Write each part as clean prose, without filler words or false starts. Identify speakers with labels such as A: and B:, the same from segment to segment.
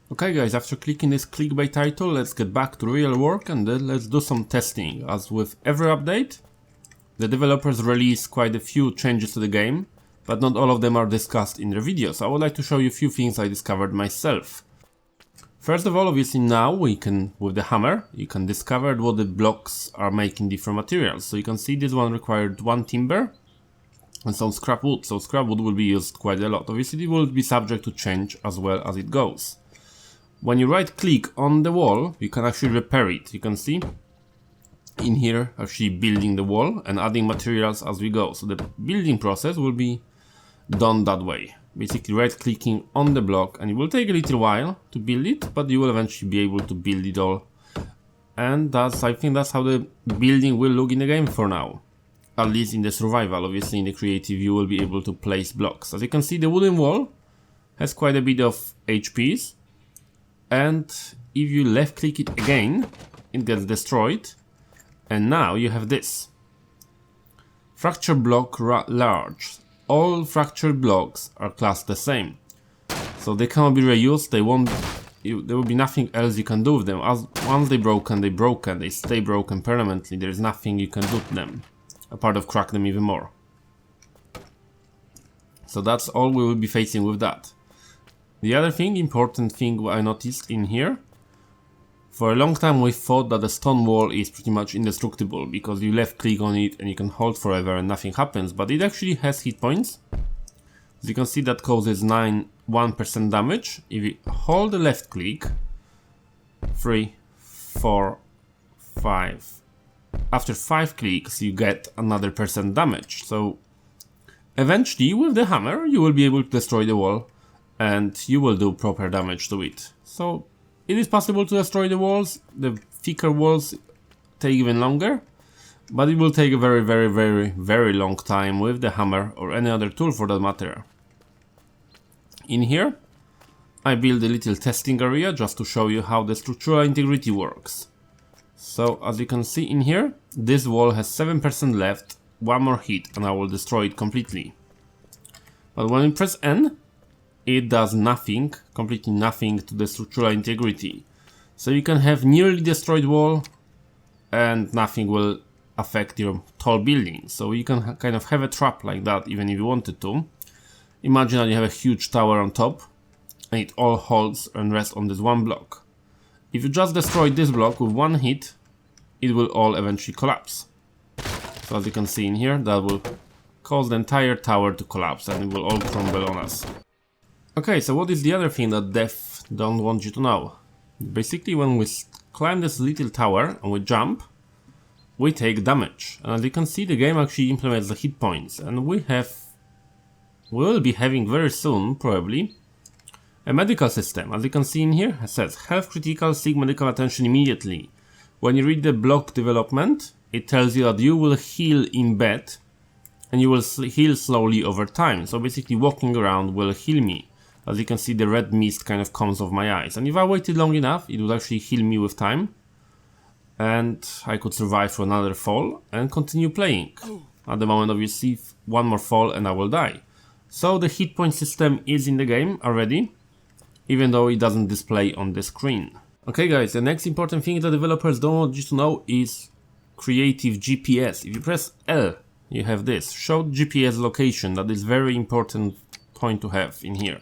A: Okay guys, after clicking this clickbait title, let's get back to real work and then let's do some testing. As with every update, the developers release quite a few changes to the game, but not all of them are discussed in their videos. So I would like to show you a few things I discovered myself. First of all, obviously now we can, with the hammer, you can discover what the blocks are making different materials. So you can see this one required 1 timber and some scrap wood. So scrap wood will be used quite a lot. Obviously it will be subject to change as well as it goes. When you right click on the wall, you can actually repair it. You can see in here actually building the wall and adding materials as we go. So the building process will be done that way. Basically right clicking on the block, and it will take a little while to build it, but you will eventually be able to build it all. And I think that's how the building will look in the game for now. At least in the survival. Obviously in the creative you will be able to place blocks. As you can see, the wooden wall has quite a bit of HPs. And if you left click it again, it gets destroyed. And now you have this. Fracture block large. All fractured blocks are classed the same. So they cannot be reused, there will be nothing else you can do with them. Once they're broken, they stay broken permanently. There is nothing you can do to them, apart of crack them even more. So that's all we will be facing with that. The other important thing I noticed in here, for a long time we thought that the stone wall is pretty much indestructible because you left click on it and you can hold forever and nothing happens, but it actually has hit points. As you can see, that causes 1% damage. If you hold the left click, 3, 4, 5, after 5 clicks you get another % damage. So eventually with the hammer you will be able to destroy the wall and you will do proper damage to it. So it is possible to destroy the walls. The thicker walls take even longer, but it will take a very long time with the hammer or any other tool for that matter. In here I built a little testing area just to show you how the structural integrity works. So as you can see in here, this wall has 7% left, 1 more hit and I will destroy it completely. But when you press N, it does nothing, completely nothing to the structural integrity. So you can have nearly destroyed wall and nothing will affect your tall building. So you can kind of have a trap like that even if you wanted to. Imagine that you have a huge tower on top and it all holds and rests on this one block. If you just destroy this block with 1 hit, it will all eventually collapse. So as you can see in here, that will cause the entire tower to collapse and it will all crumble on us. Okay, so what is the other thing that devs don't want you to know? Basically when we climb this little tower and we jump, we take damage. And as you can see, the game actually implements the hit points, and we will be having very soon, probably, a medical system. As you can see in here, it says health critical, seek medical attention immediately. When you read the block development, it tells you that you will heal in bed and you will heal slowly over time. So basically walking around will heal me. As you can see, the red mist kind of comes off my eyes, and if I waited long enough, it would actually heal me with time and I could survive for another fall and continue playing. At the moment obviously 1 more fall and I will die. So the hit point system is in the game already, even though it doesn't display on the screen. Okay guys, the next important thing that developers don't want you to know is creative GPS. If you press L, you have this, show GPS location. That is very important point to have in here.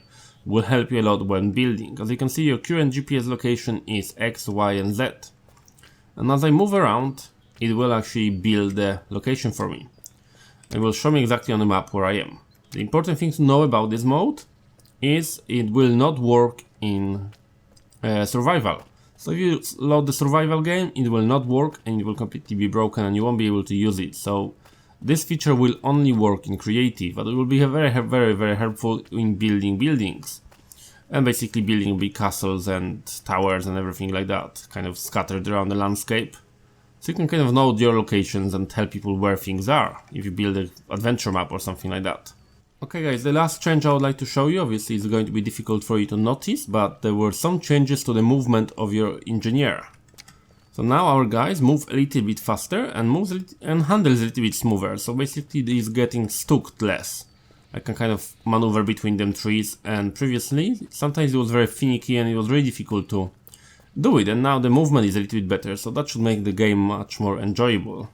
A: Will help you a lot when building. As you can see, your current GPS location is X, Y and Z. And as I move around, it will actually build the location for me. It will show me exactly on the map where I am. The important thing to know about this mode is it will not work in survival. So if you load the survival game, it will not work and it will completely be broken and you won't be able to use it. So this feature will only work in creative, but it will be very helpful in building buildings. And basically building big castles and towers and everything like that, kind of scattered around the landscape. So you can kind of know your locations and tell people where things are, if you build an adventure map or something like that. Okay guys, the last change I would like to show you, obviously it's going to be difficult for you to notice, but there were some changes to the movement of your engineer. So now our guys move a little bit faster and handles a little bit smoother, so basically he's getting stuck less. I can kind of maneuver between them trees, and previously sometimes it was very finicky and it was really difficult to do it, and now the movement is a little bit better, so that should make the game much more enjoyable.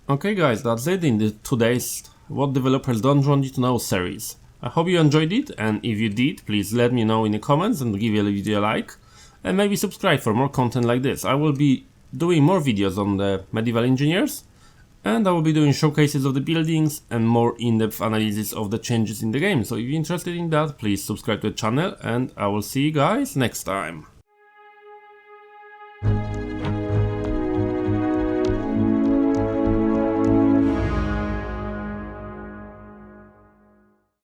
A: Okay guys, that's it in the today's What Developers Don't Want You to Know series. I hope you enjoyed it, and if you did, please let me know in the comments and give the video a like, and maybe subscribe for more content like this. I will be doing more videos on the medieval engineers, and I will be doing showcases of the buildings and more in-depth analysis of the changes in the game. So if you're interested in that, please subscribe to the channel, and I will see you guys next time.